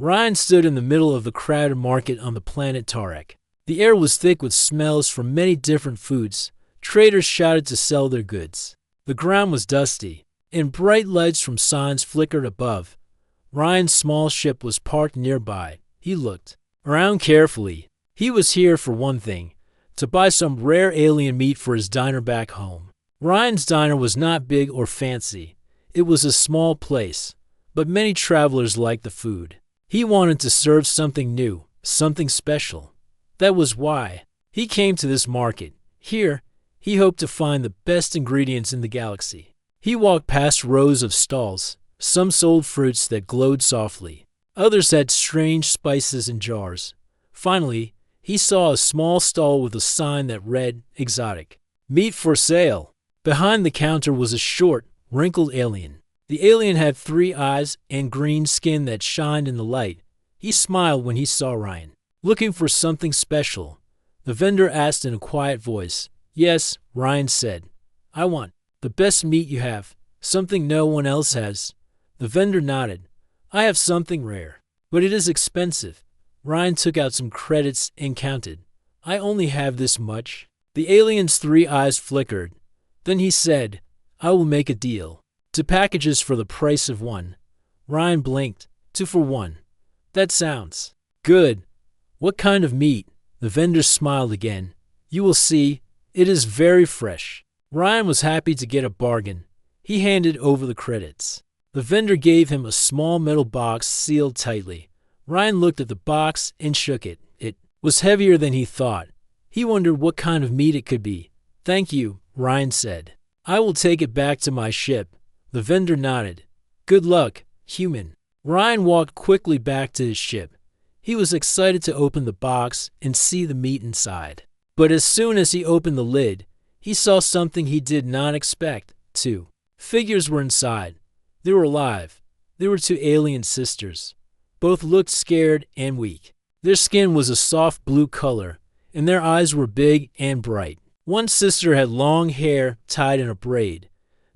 Ryan stood in the middle of the crowded market on the planet Tarek. The air was thick with smells from many different foods. Traders shouted to sell their goods. The ground was dusty, and bright lights from signs flickered above. Ryan's small ship was parked nearby. He looked around carefully. He was here for one thing, to buy some rare alien meat for his diner back home. Ryan's diner was not big or fancy. It was a small place, but many travelers liked the food. He wanted to serve something new, something special. That was why he came to this market. Here, he hoped to find the best ingredients in the galaxy. He walked past rows of stalls. Some sold fruits that glowed softly. Others had strange spices in jars. Finally, he saw a small stall with a sign that read, "Exotic. Meat for sale." Behind the counter was a short, wrinkled alien. The alien had 3 eyes and green skin that shined in the light. He smiled when he saw Ryan. Looking for something special? The vendor asked in a quiet voice. "Yes," Ryan said. "I want the best meat you have, something no one else has." The vendor nodded. "I have something rare, but it is expensive." Ryan took out some credits and counted. "I only have this much." The alien's 3 eyes flickered. Then he said, "I will make a deal. 2 packages for the price of 1. Ryan blinked. 2 for 1. That sounds good. What kind of meat? The vendor smiled again. "You will see. It is very fresh." Ryan was happy to get a bargain. He handed over the credits. The vendor gave him a small metal box sealed tightly. Ryan looked at the box and shook it. It was heavier than he thought. He wondered what kind of meat it could be. "Thank you," Ryan said. "I will take it back to my ship." The vendor nodded. "Good luck, human." Ryan walked quickly back to his ship. He was excited to open the box and see the meat inside. But as soon as he opened the lid, he saw something he did not expect. 2 figures were inside. They were alive. They were 2 alien sisters. Both looked scared and weak. Their skin was a soft blue color, and their eyes were big and bright. One sister had long hair tied in a braid.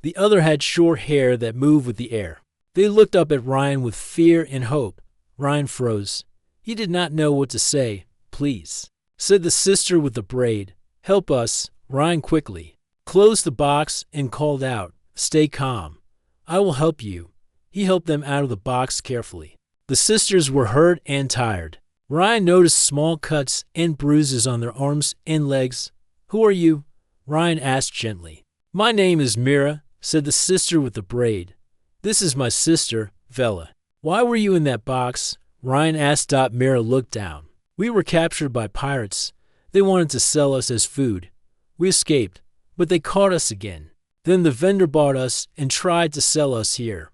The other had short hair that moved with the air. They looked up at Ryan with fear and hope. Ryan froze. He did not know what to say. "Please," said the sister with the braid. "Help us." Ryan quickly closed the box and called out, "Stay calm. I will help you." He helped them out of the box carefully. The sisters were hurt and tired. Ryan noticed small cuts and bruises on their arms and legs. "Who are you?" Ryan asked gently. "My name is Mira," said the sister with the braid. "This is my sister, Vela." "Why were you in that box?" Ryan asked. Mira looked down. "We were captured by pirates. They wanted to sell us as food. We escaped, but they caught us again. Then the vendor bought us and tried to sell us here."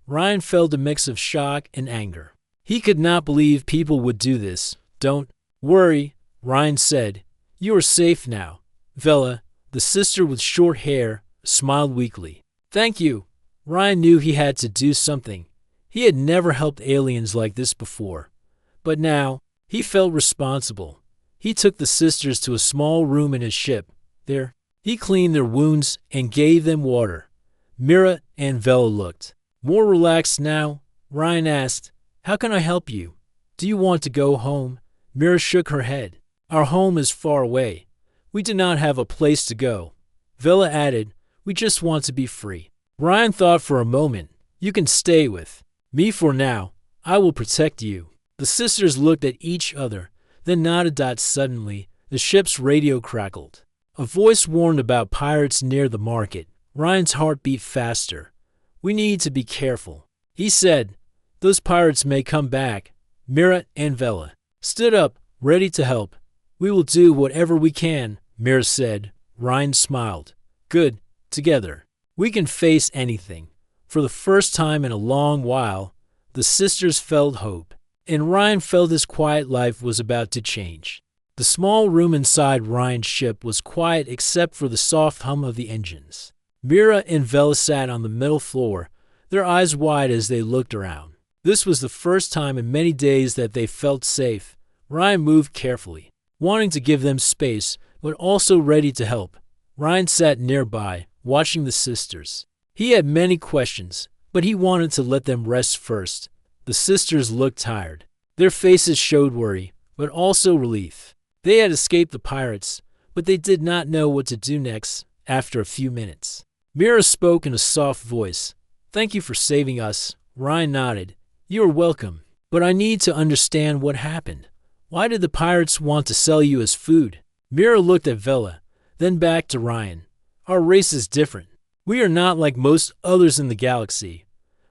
Ryan felt a mix of shock and anger. He could not believe people would do this. "Don't worry," Ryan said. "You are safe now." Vela, the sister with short hair, smiled weakly. "Thank you." Ryan knew he had to do something. He had never helped aliens like this before. But now, he felt responsible. He took the sisters to a small room in his ship. There, he cleaned their wounds and gave them water. Mira and Vela looked more relaxed now. Ryan asked, "How can I help you? Do you want to go home?" Mira shook her head. "Our home is far away. We do not have a place to go." Vela added, "We just want to be free." Ryan thought for a moment. "You can stay with me for now. I will protect you." The sisters looked at each other, then nodded. Suddenly, the ship's radio crackled. A voice warned about pirates near the market. Ryan's heart beat faster. "We need to be careful," he said. "Those pirates may come back." Mira and Vela stood up, ready to help. "We will do whatever we can," Mira said. Ryan smiled. "Good. Together, we can face anything." For the first time in a long while, the sisters felt hope, and Ryan felt his quiet life was about to change. The small room inside Ryan's ship was quiet except for the soft hum of the engines. Mira and Vela sat on the middle floor, their eyes wide as they looked around. This was the first time in many days that they felt safe. Ryan moved carefully, wanting to give them space, but also ready to help. Ryan sat nearby, watching the sisters. He had many questions, but he wanted to let them rest first. The sisters looked tired. Their faces showed worry, but also relief. They had escaped the pirates, but they did not know what to do next after a few minutes. Mira spoke in a soft voice. "Thank you for saving us." Ryan nodded. "You are welcome. But I need to understand what happened. Why did the pirates want to sell you as food?" Mira looked at Vela, then back to Ryan. "Our race is different. We are not like most others in the galaxy.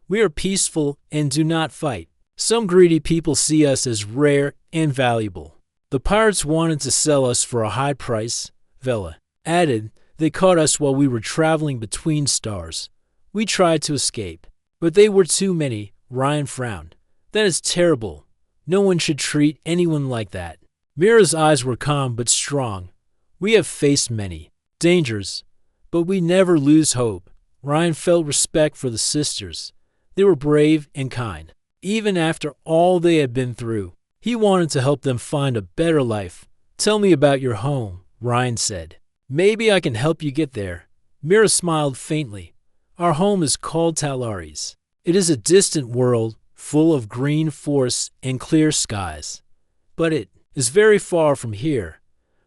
We are peaceful and do not fight. Some greedy people see us as rare and valuable. The pirates wanted to sell us for a high price," Vela added. "They caught us while we were traveling between stars. We tried to escape, but they were too many." Ryan frowned. "That is terrible. No one should treat anyone like that." Mira's eyes were calm but strong. "We have faced many dangers, but we never lose hope." Ryan felt respect for the sisters. They were brave and kind. Even after all they had been through, he wanted to help them find a better life. "Tell me about your home," Ryan said. "Maybe I can help you get there." Mira smiled faintly. "Our home is called Talares. It is a distant world full of green forests and clear skies. But it is very far from here.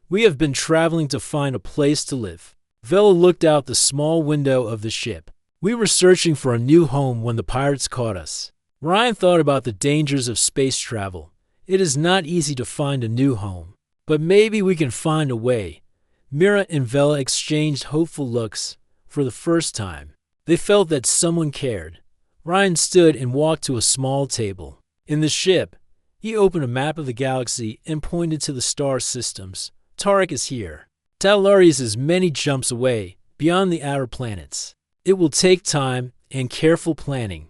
We have been traveling to find a place to live." Vela looked out the small window of the ship. "We were searching for a new home when the pirates caught us." Ryan thought about the dangers of space travel. It is not easy to find a new home. But maybe we can find a way. Mira and Vela exchanged hopeful looks for the first time. They felt that someone cared. Ryan stood and walked to a small table. In the ship, he opened a map of the galaxy and pointed to the star systems. "Tarek is here. Talares is many jumps away, beyond the outer planets. It will take time and careful planning."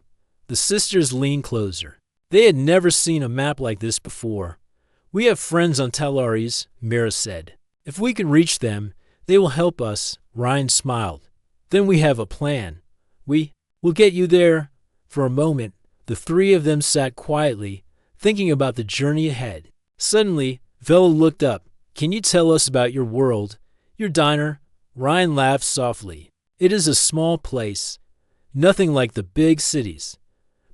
The sisters leaned closer. They had never seen a map like this before. "We have friends on Talares," Mira said. "If we can reach them, they will help us." Ryan smiled. "Then we have a plan. We will get you there." For a moment, the three of them sat quietly, thinking about the journey ahead. Suddenly, Vela looked up. "Can you tell us about your world, your diner?" Ryan laughed softly. "It is a small place, nothing like the big cities.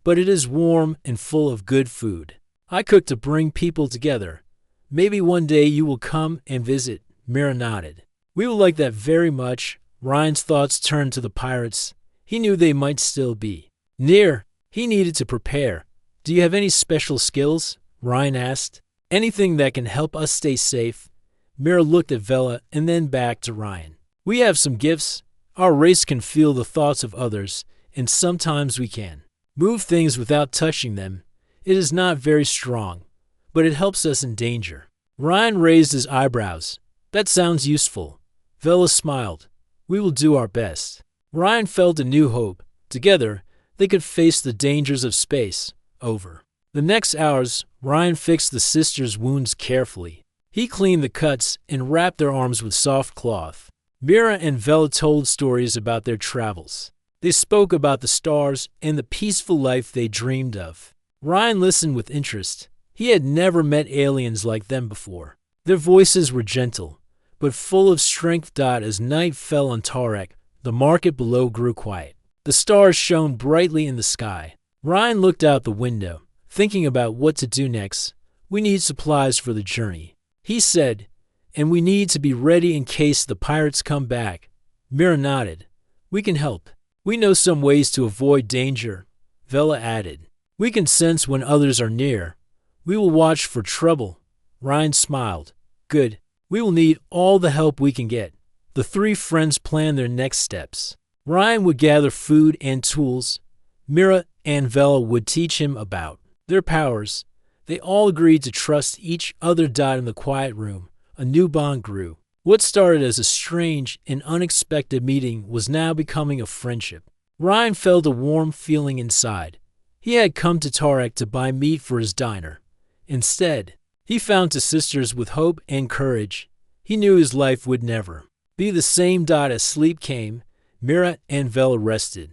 But it is warm and full of good food. I cook to bring people together. Maybe one day you will come and visit." Mira nodded. "We will like that very much." Ryan's thoughts turned to the pirates. He knew they might still be near. He needed to prepare. "Do you have any special skills?" Ryan asked. "Anything that can help us stay safe?" Mira looked at Vela and then back to Ryan. "We have some gifts. Our race can feel the thoughts of others, and sometimes we can move things without touching them. It is not very strong, but it helps us in danger." Ryan raised his eyebrows. "That sounds useful." Vela smiled. "We will do our best." Ryan felt a new hope. Together, they could face the dangers of space. Over the next hours, Ryan fixed the sisters' wounds carefully. He cleaned the cuts and wrapped their arms with soft cloth. Mira and Vela told stories about their travels. They spoke about the stars and the peaceful life they dreamed of. Ryan listened with interest. He had never met aliens like them before. Their voices were gentle, but full of strength. As night fell on Tarek, the market below grew quiet. The stars shone brightly in the sky. Ryan looked out the window, thinking about what to do next. "We need supplies for the journey," he said, "and we need to be ready in case the pirates come back." Mira nodded. "We can help. We know some ways to avoid danger," Vela added. "We can sense when others are near. We will watch for trouble." Ryan smiled. "Good. We will need all the help we can get." The three friends planned their next steps. Ryan would gather food and tools. Mira and Vela would teach him about their powers. They all agreed to trust each other. In the quiet room, a new bond grew. What started as a strange and unexpected meeting was now becoming a friendship. Ryan felt a warm feeling inside. He had come to Tarek to buy meat for his diner. Instead, he found the sisters with hope and courage. He knew his life would never be the same. As sleep came, Mira and Vela rested.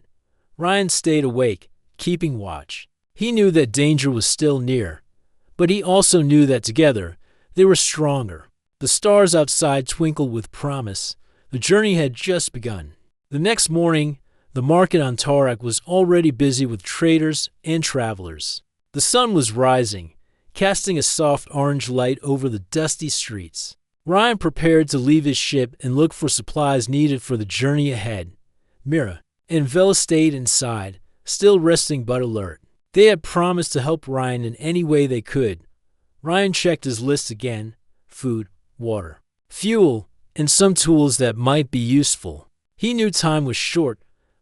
Ryan stayed awake, keeping watch. He knew that danger was still near, but he also knew that together they were stronger. The stars outside twinkled with promise. The journey had just begun. The next morning, the market on Tarek was already busy with traders and travelers. The sun was rising, casting a soft orange light over the dusty streets. Ryan prepared to leave his ship and look for supplies needed for the journey ahead. Mira and Vela stayed inside, still resting but alert. They had promised to help Ryan in any way they could. Ryan checked his list again: food, water, fuel, and some tools that might be useful. He knew time was short.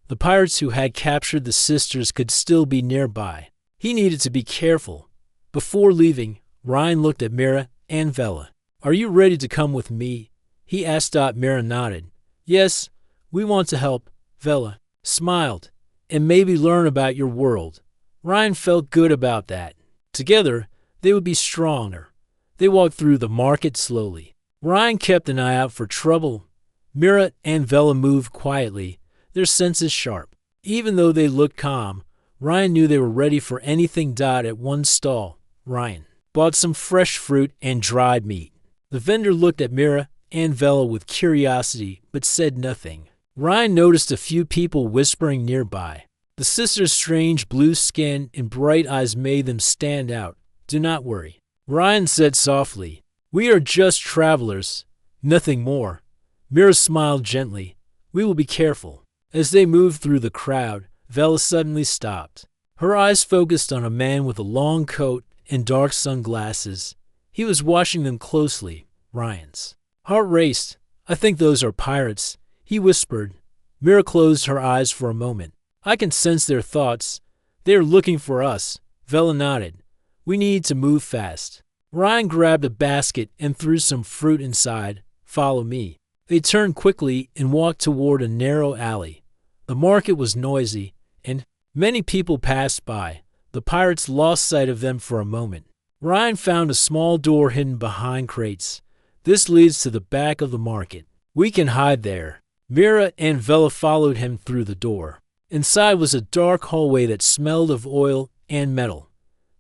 The pirates who had captured the sisters could still be nearby. He needed to be careful. Before leaving, Ryan looked at Mira and Vela. "Are you ready to come with me?" he asked. Mira nodded. "Yes, we want to help." Vela smiled. "And maybe learn about your world." Ryan felt good about that. Together, they would be stronger. They walked through the market slowly. Ryan kept an eye out for trouble. Mira and Vela moved quietly, their senses sharp. Even though they looked calm, Ryan knew they were ready for anything. At one stall, Ryan bought some fresh fruit and dried meat. The vendor looked at Mira and Vela with curiosity but said nothing. Ryan noticed a few people whispering nearby. The sisters' strange blue skin and bright eyes made them stand out. "Do not worry," Ryan said softly. "We are just travelers, nothing more." Mira smiled gently. "We will be careful." As they moved through the crowd, Vela suddenly stopped. Her eyes focused on a man with a long coat and dark sunglasses. He was watching them closely. Ryan's heart raced. "I think those are pirates," he whispered. Mira closed her eyes for a moment. "I can sense their thoughts. They are looking for us." Vela nodded. "We need to move fast." Ryan grabbed a basket and threw some fruit inside. "Follow me." They turned quickly and walked toward a narrow alley. The market was noisy, and many people passed by. The pirates lost sight of them for a moment. Ryan found a small door hidden behind crates. "This leads to the back of the market. We can hide there." Mira and Vela followed him through the door. Inside was a dark hallway that smelled of oil and metal.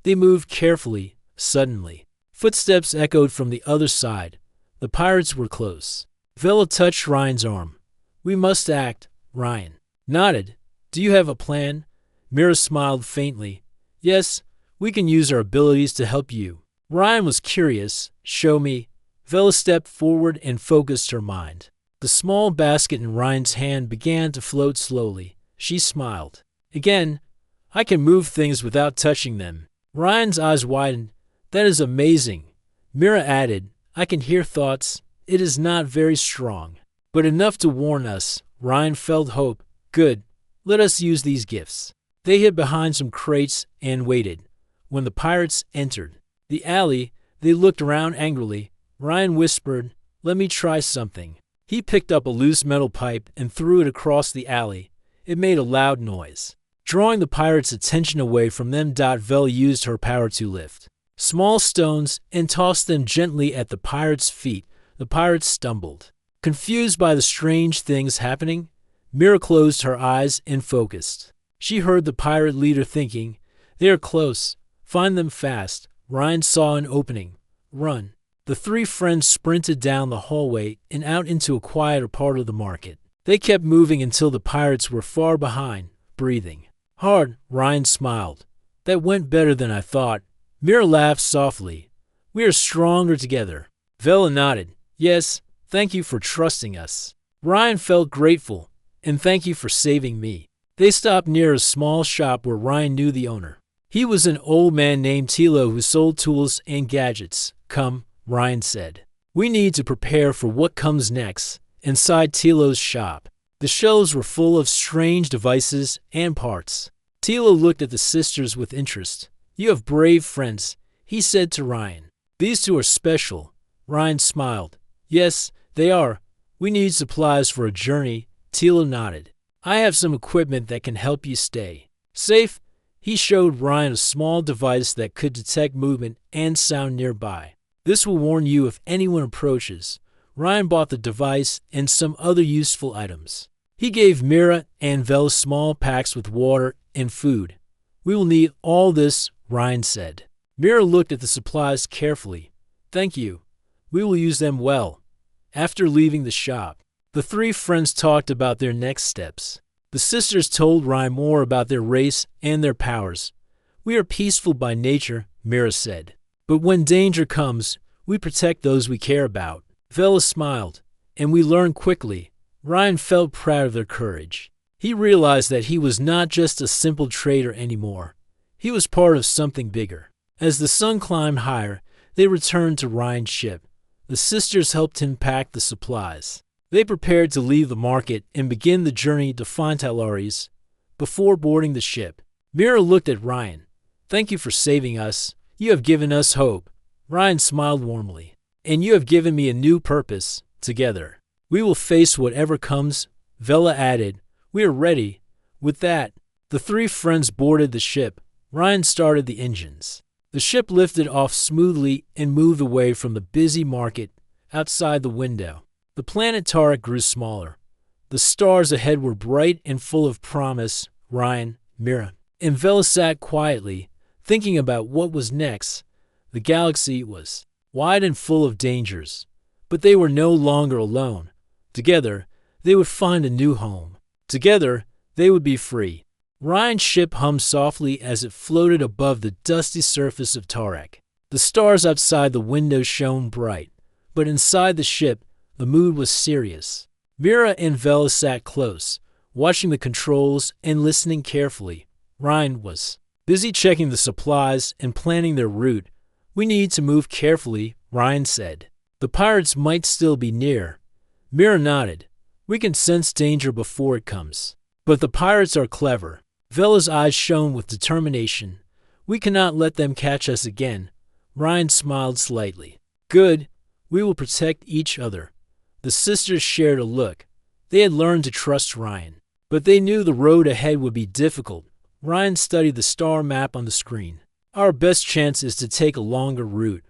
They moved carefully. Suddenly, footsteps echoed from the other side. The pirates were close. Vela touched Ryan's arm. "We must act." Ryan nodded. "Do you have a plan?" Mira smiled faintly. "Yes, we can use our abilities to help you." Ryan was curious. "Show me." Vela stepped forward and focused her mind. The small basket in Ryan's hand began to float slowly. She smiled. "Again, I can move things without touching them." Ryan's eyes widened. "That is amazing." Mira added, "I can hear thoughts. It is not very strong, but enough to warn us." Ryan felt hope. "Good. Let us use these gifts." They hid behind some crates and waited. When the pirates entered the alley, they looked around angrily. Ryan whispered, "Let me try something." He picked up a loose metal pipe and threw it across the alley. It made a loud noise, drawing the pirates' attention away from them. Vela used her power to lift small stones and tossed them gently at the pirates' feet. The pirates stumbled, confused by the strange things happening. Mira closed her eyes and focused. She heard the pirate leader thinking, "They are close. Find them fast." Ryan saw an opening. "Run." The three friends sprinted down the hallway and out into a quieter part of the market. They kept moving until the pirates were far behind, breathing hard. Ryan smiled. "That went better than I thought." Mira laughed softly. "We are stronger together." Vela nodded. "Yes, thank you for trusting us." Ryan felt grateful. "And thank you for saving me." They stopped near a small shop where Ryan knew the owner. He was an old man named Tilo who sold tools and gadgets. "Come," Ryan said. "We need to prepare for what comes next." Inside Tilo's shop, the shelves were full of strange devices and parts. Tilo looked at the sisters with interest. "You have brave friends," he said to Ryan. "These two are special." Ryan smiled. "Yes, they are. We need supplies for a journey." Tilo nodded. "I have some equipment that can help you stay safe." He showed Ryan a small device that could detect movement and sound nearby. "This will warn you if anyone approaches." Ryan bought the device and some other useful items. He gave Mira and Vela small packs with water and food. "We will need all this," Ryan said. Mira looked at the supplies carefully. "Thank you. We will use them well." After leaving the shop, the three friends talked about their next steps. The sisters told Ryan more about their race and their powers. We are peaceful by nature, Mira said. But when danger comes, we protect those we care about. Vela smiled, and we learned quickly. Ryan felt proud of their courage. He realized that he was not just a simple trader anymore. He was part of something bigger. As the sun climbed higher, they returned to Ryan's ship. The sisters helped him pack the supplies. They prepared to leave the market and begin the journey to Fontalaris. Before boarding the ship, Mira looked at Ryan. "Thank you for saving us. You have given us hope." Ryan smiled warmly. "And you have given me a new purpose. Together, we will face whatever comes," Vela added. "We are ready." With that, the three friends boarded the ship. Ryan started the engines. The ship lifted off smoothly and moved away from the busy market outside the window. The planet Tarak grew smaller. The stars ahead were bright and full of promise. Ryan, Mira, and Vela sat quietly, thinking about what was next. The galaxy was wide and full of dangers, but they were no longer alone. Together, they would find a new home. Together, they would be free. Ryan's ship hummed softly as it floated above the dusty surface of Tarak. The stars outside the window shone bright, but inside the ship, the mood was serious. Mira and Vela sat close, watching the controls and listening carefully. Ryan was busy checking the supplies and planning their route. "We need to move carefully," Ryan said. "The pirates might still be near." Mira nodded. "We can sense danger before it comes. But the pirates are clever." Vela's eyes shone with determination. "We cannot let them catch us again." Ryan smiled slightly. "Good. We will protect each other." The sisters shared a look. They had learned to trust Ryan, but they knew the road ahead would be difficult. Ryan studied the star map on the screen. "Our best chance is to take a longer route,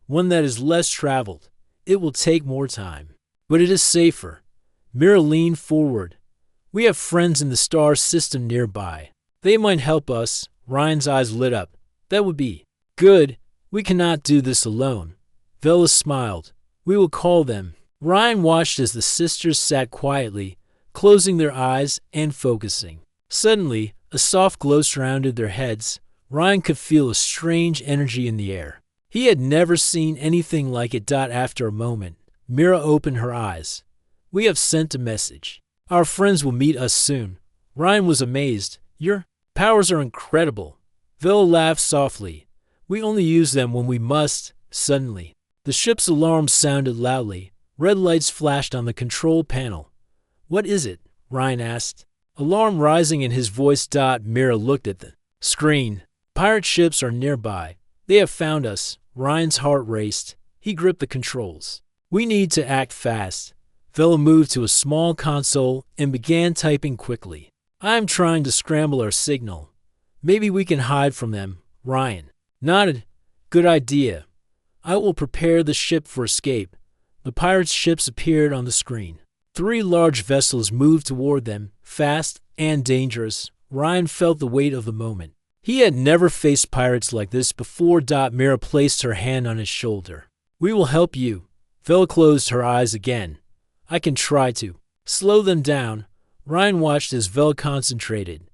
one that is less traveled. It will take more time, but it is safer." Mira leaned forward. "We have friends in the star system nearby. They might help us." Ryan's eyes lit up. "That would be good. We cannot do this alone." Vela smiled. "We will call them." Ryan watched as the sisters sat quietly, closing their eyes and focusing. Suddenly, a soft glow surrounded their heads. Ryan could feel a strange energy in the air. He had never seen anything like it. After a moment, Mira opened her eyes. "We have sent a message. Our friends will meet us soon." Ryan was amazed. "Your powers are incredible." Vela laughed softly. "We only use them when we must." Suddenly, the ship's alarm sounded loudly. Red lights flashed on the control panel. "What is it?" Ryan asked. Alarm rising in his voice. Mira looked at the screen. "Pirate ships are nearby. They have found us." Ryan's heart raced. He gripped the controls. "We need to act fast." Vela moved to a small console and began typing quickly. "I am trying to scramble our signal. Maybe we can hide from them." Ryan nodded. "Good idea. I will prepare the ship for escape." The pirates' ships appeared on the screen. 3 large vessels moved toward them, fast and dangerous. Ryan felt the weight of the moment. He had never faced pirates like this before. Mira placed her hand on his shoulder. "We will help you." Vela closed her eyes again. "I can try to slow them down." Ryan watched as Vela concentrated.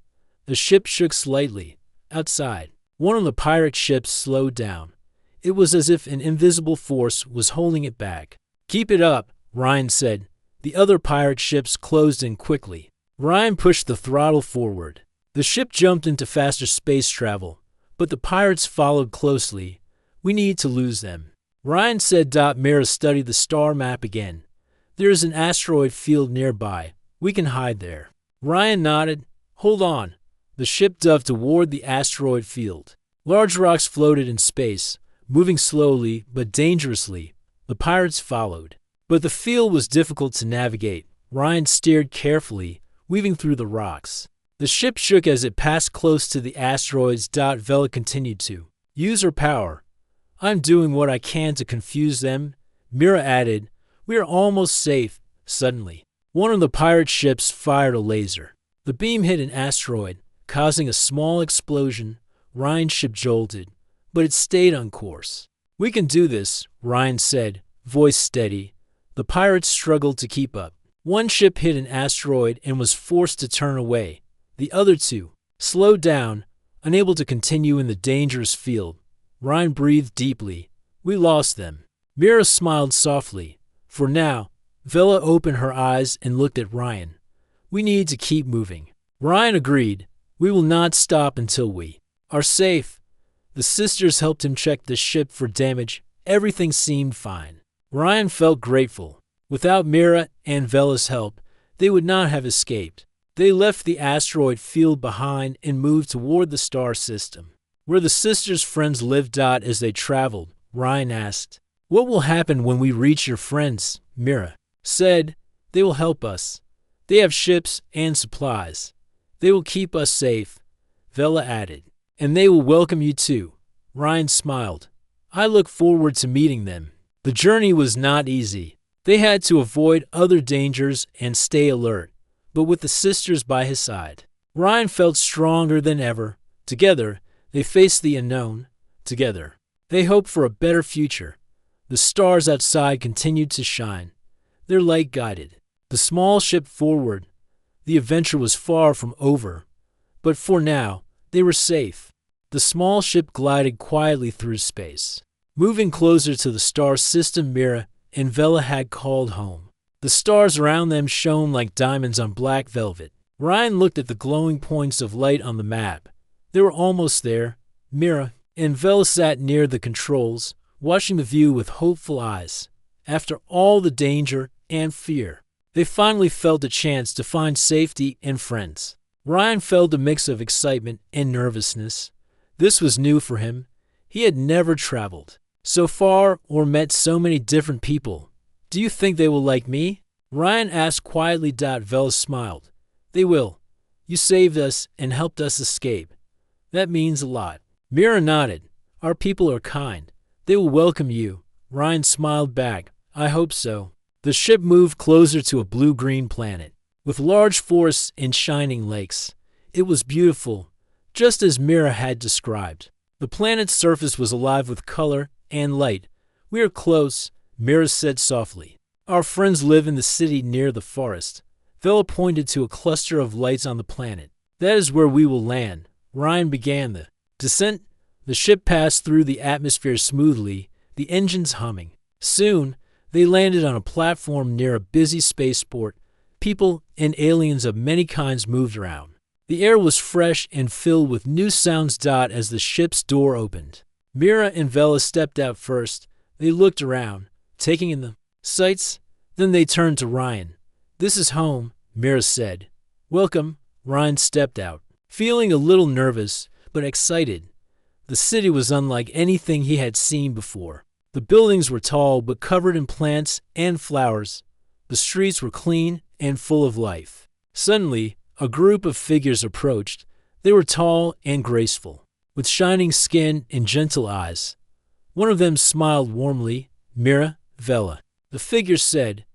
The ship shook slightly. Outside, one of the pirate ships slowed down. It was as if an invisible force was holding it back. "Keep it up," Ryan said. The other pirate ships closed in quickly. Ryan pushed the throttle forward. The ship jumped into faster space travel, but the pirates followed closely. "We need to lose them," Ryan said. Mira studied the star map again. "There is an asteroid field nearby. We can hide there." Ryan nodded. "Hold on." The ship dove toward the asteroid field. Large rocks floated in space, moving slowly but dangerously. The pirates followed. But the field was difficult to navigate. Ryan steered carefully, weaving through the rocks. The ship shook as it passed close to the asteroids. Vela continued to use her power. "I'm doing what I can to confuse them," Mira added. "We are almost safe." Suddenly, one of the pirate ships fired a laser. The beam hit an asteroid, causing a small explosion. Ryan's ship jolted, but it stayed on course. "We can do this," Ryan said, voice steady. The pirates struggled to keep up. One ship hit an asteroid and was forced to turn away. The other 2 slowed down. Unable to continue in the dangerous field, Ryan breathed deeply. We lost them. Mira smiled softly. For now, Vela opened her eyes and looked at Ryan. We need to keep moving. Ryan agreed. We will not stop until we are safe. The sisters helped him check the ship for damage. Everything seemed fine. Ryan felt grateful. Without Mira and Vela's help, they would not have escaped. They left the asteroid field behind and moved toward the star system, where the sisters' friends lived. As they traveled, Ryan asked, "What will happen when we reach your friends?" Mira said, "They will help us. They have ships and supplies. They will keep us safe." Vela added, "And they will welcome you too." Ryan smiled. "I look forward to meeting them." The journey was not easy. They had to avoid other dangers and stay alert, but with the sisters by his side, Ryan felt stronger than ever. Together, they faced the unknown. Together, they hoped for a better future. The stars outside continued to shine. Their light guided the small ship forward. The adventure was far from over, but for now, they were safe. The small ship glided quietly through space, moving closer to the star system Mira and Vela had called home. The stars around them shone like diamonds on black velvet. Ryan looked at the glowing points of light on the map. They were almost there. Mira and Vela sat near the controls, watching the view with hopeful eyes. After all the danger and fear, they finally felt a chance to find safety and friends. Ryan felt a mix of excitement and nervousness. This was new for him. He had never traveled so far or met so many different people. "Do you think they will like me?" Ryan asked quietly. Vela smiled. "They will. You saved us and helped us escape. That means a lot." Mira nodded. "Our people are kind. They will welcome you." Ryan smiled back. "I hope so." The ship moved closer to a blue-green planet, with large forests and shining lakes. It was beautiful, just as Mira had described. The planet's surface was alive with color and light. "We are close," Mira said softly. "Our friends live in the city near the forest." Vela pointed to a cluster of lights on the planet. "That is where we will land." Ryan began the descent. The ship passed through the atmosphere smoothly, the engines humming. Soon, they landed on a platform near a busy spaceport. People and aliens of many kinds moved around. The air was fresh and filled with new sounds. As the ship's door opened, Mira and Vela stepped out first. They looked around, taking in the sights. Then they turned to Ryan. "This is home," Mira said. "Welcome." Ryan stepped out, feeling a little nervous, but excited. The city was unlike anything he had seen before. The buildings were tall but covered in plants and flowers. The streets were clean and full of life. Suddenly, a group of figures approached. They were tall and graceful, with shining skin and gentle eyes. One of them smiled warmly. "Mira, Vela." The figure said,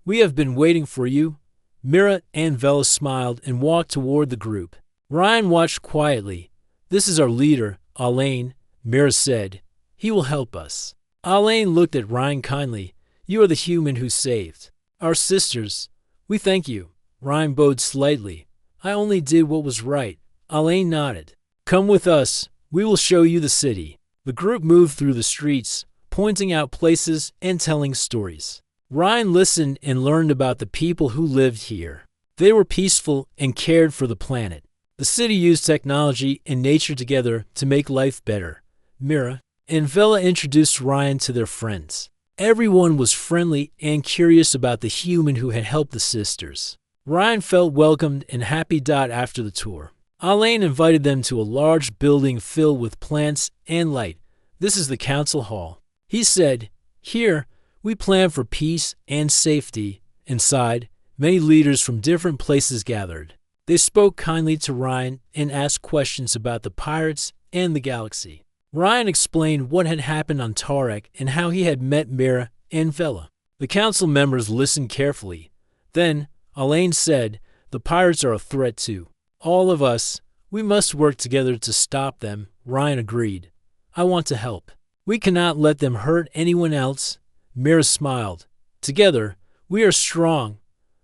"We have been waiting for you." Mira and Vela smiled and walked toward the group. Ryan watched quietly. "This is our leader, Alain," Mira said. "He will help us." Alain looked at Ryan kindly. "You are the human who saved our sisters. We thank you." Ryan bowed slightly. "I only did what was right." Alain nodded. "Come with us. We will show you the city." The group moved through the streets, pointing out places and telling stories. Ryan listened and learned about the people who lived here. They were peaceful and cared for the planet. The city used technology and nature together to make life better. Mira and Vela introduced Ryan to their friends. Everyone was friendly and curious about the human who had helped the sisters. Ryan felt welcomed and happy. After the tour, Alain invited them to a large building filled with plants and light. "This is the council hall," he said. "Here, we plan for peace and safety." Inside, many leaders from different places gathered. They spoke kindly to Ryan and asked questions about the pirates and the galaxy. Ryan explained what had happened on Tarek and how he had met Mira and Vela. The council members listened carefully. Then, Alain said, "The pirates are a threat too. All of us, we must work together to stop them." Ryan agreed. "I want to help. We cannot let them hurt anyone else." Mira smiled. "Together, we are strong,"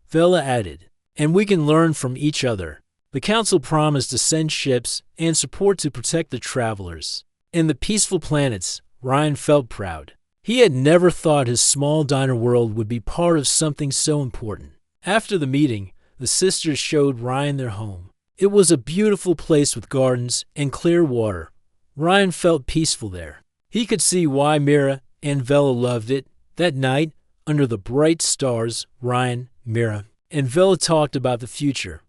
Vela added, "and we can learn from each other." The council promised to send ships and support to protect the travelers. In the peaceful planets, Ryan felt proud. He had never thought his small diner world would be part of something so important. After the meeting, the sisters showed Ryan their home. It was a beautiful place with gardens and clear water. Ryan felt peaceful there. He could see why Mira and Vela loved it. That night, under the bright stars, Ryan, Mira, and Vela talked about the future.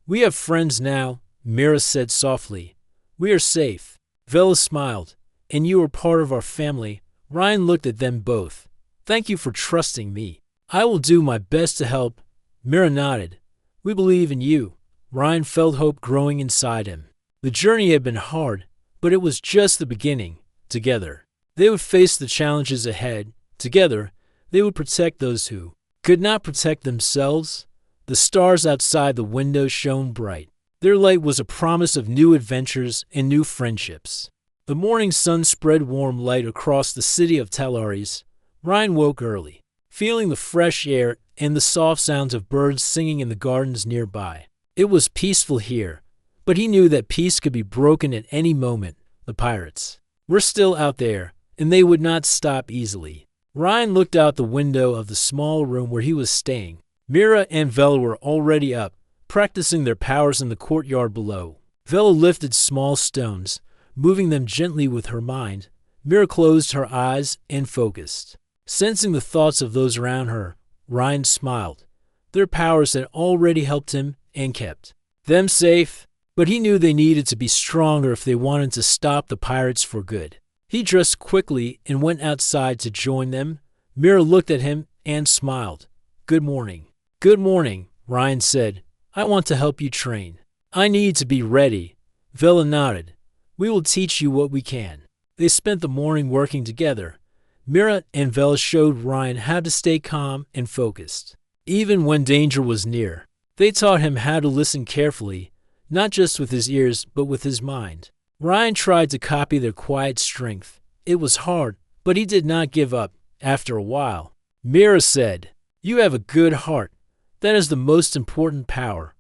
"We have friends now," Mira said softly. "We are safe." Vela smiled. "And you are part of our family." Ryan looked at them both. "Thank you for trusting me. I will do my best to help." Mira nodded. "We believe in you." Ryan felt hope growing inside him. The journey had been hard, but it was just the beginning. Together, they would face the challenges ahead. Together, they would protect those who could not protect themselves. The stars outside the window shone bright. Their light was a promise of new adventures and new friendships. The morning sun spread warm light across the city of Talaris. Ryan woke early, feeling the fresh air and the soft sounds of birds singing in the gardens nearby. It was peaceful here, but he knew that peace could be broken at any moment. The pirates were still out there, and they would not stop easily. Ryan looked out the window of the small room where he was staying. Mira and Vela were already up, practicing their powers in the courtyard below. Vela lifted small stones, moving them gently with her mind. Mira closed her eyes and focused. Sensing the thoughts of those around her, Ryan smiled. Their powers had already helped him and kept them safe, but he knew they needed to be stronger if they wanted to stop the pirates for good. He dressed quickly and went outside to join them. Mira looked at him and smiled. "Good morning." "Good morning," Ryan said. "I want to help you train." "I need to be ready." Vela nodded. "We will teach you what we can." They spent the morning working together. Mira and Vela showed Ryan how to stay calm and focused, even when danger was near. They taught him how to listen carefully, not just with his ears, but with his mind. Ryan tried to copy their quiet strength. It was hard, but he did not give up. After a while, Mira said, "You have a good heart. That is the most important power."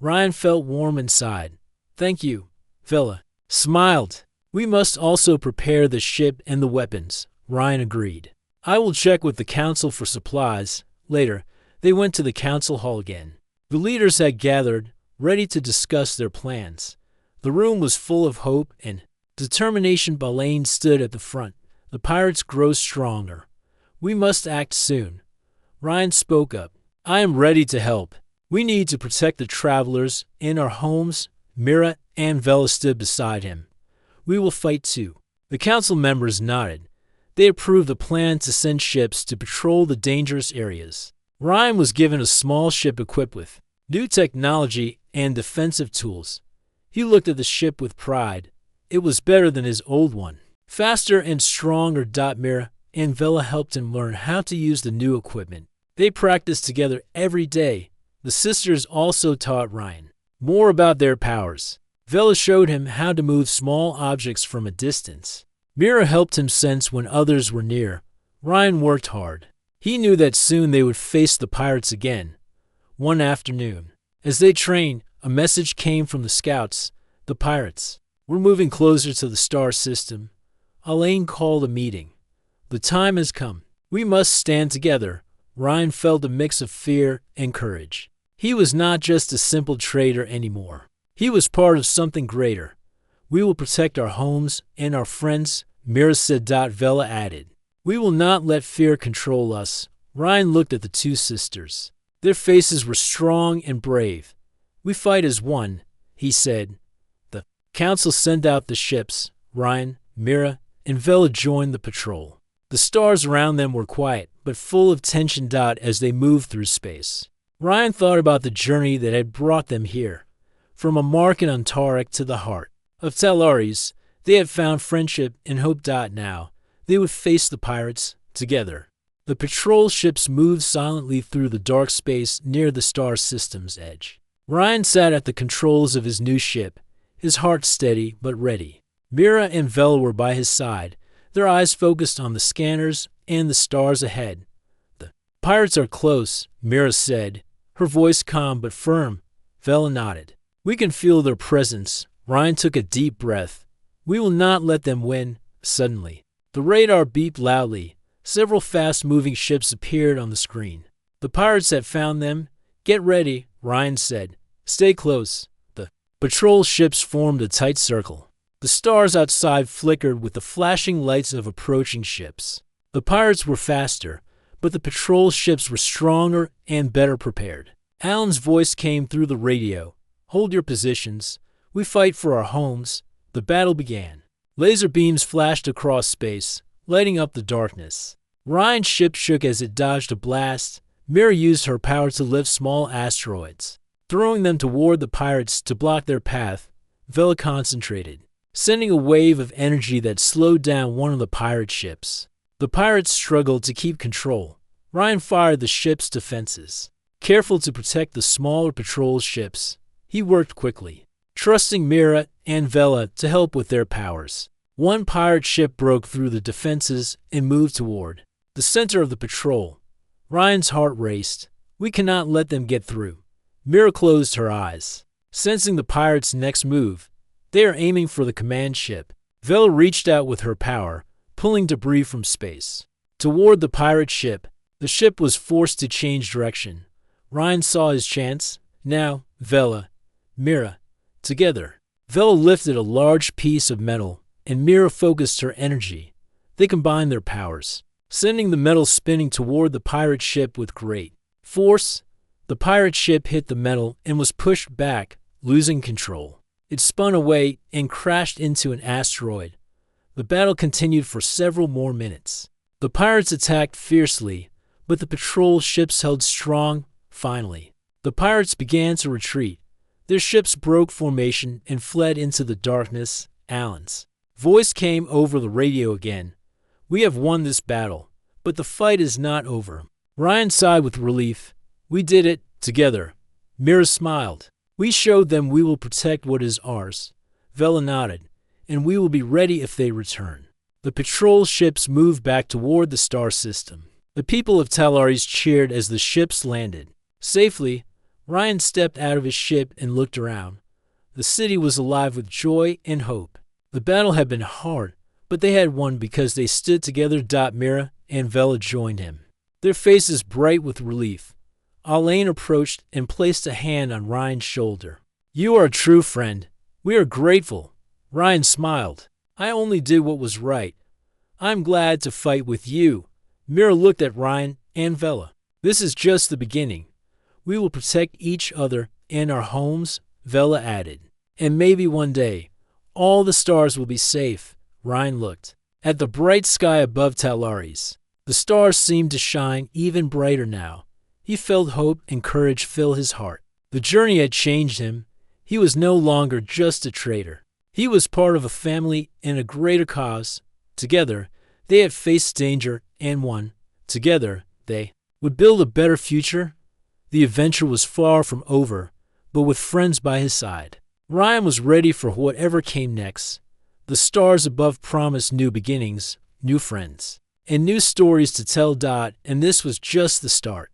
Ryan felt warm inside. "Thank you." Vela smiled. "We must also prepare the ship and the weapons," Ryan agreed. "I will check with the council for supplies." Later, they went to the council hall again. The leaders had gathered, ready to discuss their plans. The room was full of hope and determination. Balain stood at the front. "The pirates grow stronger. We must act soon." Ryan spoke up. "I am ready to help. We need to protect the travelers in our homes." Mira and Vela stood beside him. "We will fight too." The council members nodded. They approved the plan to send ships to patrol the dangerous areas. Ryan was given a small ship equipped with new technology and defensive tools. He looked at the ship with pride. It was better than his old one. Faster and stronger. Mira and Vela helped him learn how to use the new equipment. They practiced together every day. The sisters also taught Ryan more about their powers. Vela showed him how to move small objects from a distance. Mira helped him sense when others were near. Ryan worked hard. He knew that soon they would face the pirates again. One afternoon, as they trained, a message came from the scouts. The pirates were moving closer to the star system. Alain called a meeting. "The time has come. We must stand together." Ryan felt a mix of fear and courage. He was not just a simple trader anymore. He was part of something greater. "We will protect our homes and our friends," Mira said. Vela added, "We will not let fear control us." Ryan looked at the two sisters. Their faces were strong and brave. "We fight as one," he said. The council sent out the ships. Ryan, Mira, and Vela joined the patrol. The stars around them were quiet, but full of tension. As they moved through space, Ryan thought about the journey that had brought them here. From a market on Tarik to the heart of Talaris, they had found friendship and hope. Now, they would face the pirates together. The patrol ships moved silently through the dark space near the star system's edge. Ryan sat at the controls of his new ship, his heart steady but ready. Mira and Vela were by his side, their eyes focused on the scanners and the stars ahead. "The pirates are close," Mira said, her voice calm but firm. Vela nodded. We can feel their presence. Ryan took a deep breath. We will not let them win. Suddenly, the radar beeped loudly. Several fast-moving ships appeared on the screen. The pirates had found them. Get ready, Ryan said. Stay close. The patrol ships formed a tight circle. The stars outside flickered with the flashing lights of approaching ships. The pirates were faster, but the patrol ships were stronger and better prepared. Alan's voice came through the radio. Hold your positions. We fight for our homes. The battle began. Laser beams flashed across space, lighting up the darkness. Ryan's ship shook as it dodged a blast. Mira used her power to lift small asteroids, throwing them toward the pirates to block their path. Vela concentrated, sending a wave of energy that slowed down one of the pirate ships. The pirates struggled to keep control. Ryan fired the ship's defenses, careful to protect the smaller patrol ships. He worked quickly, trusting Mira and Vela to help with their powers. One pirate ship broke through the defenses and moved toward the center of the patrol. Ryan's heart raced. We cannot let them get through. Mira closed her eyes, sensing the pirates' next move. They are aiming for the command ship. Vela reached out with her power, pulling debris from space toward the pirate ship. The ship was forced to change direction. Ryan saw his chance. Now, Vela, Mira, together. Vela lifted a large piece of metal, and Mira focused her energy. They combined their powers, sending the metal spinning toward the pirate ship with great force. The pirate ship hit the metal and was pushed back, losing control. It spun away and crashed into an asteroid. The battle continued for several more minutes. The pirates attacked fiercely, but the patrol ships held strong. Finally, the pirates began to retreat. Their ships broke formation and fled into the darkness. Alan's voice came over the radio again. We have won this battle, but the fight is not over. Ryan sighed with relief. We did it, together. Mira smiled. We showed them we will protect what is ours. Vela nodded. And we will be ready if they return. The patrol ships moved back toward the star system. The people of Talaris cheered as the ships landed. Safely, Ryan stepped out of his ship and looked around. The city was alive with joy and hope. The battle had been hard, but they had won because they stood together. Mira and Vela joined him, their faces bright with relief. Alain approached and placed a hand on Ryan's shoulder. You are a true friend. We are grateful. Ryan smiled. I only did what was right. I'm glad to fight with you. Mira looked at Ryan and Vela. This is just the beginning. We will protect each other and our homes, Vela added. And maybe one day, all the stars will be safe. Ryan looked at the bright sky above Talaris. The stars seemed to shine even brighter now. He felt hope and courage fill his heart. The journey had changed him. He was no longer just a trader. He was part of a family and a greater cause. Together, they had faced danger and won. Together, they would build a better future. The adventure was far from over, but with friends by his side, Ryan was ready for whatever came next. The stars above promised new beginnings, new friends, and new stories to tell. And this was just the start.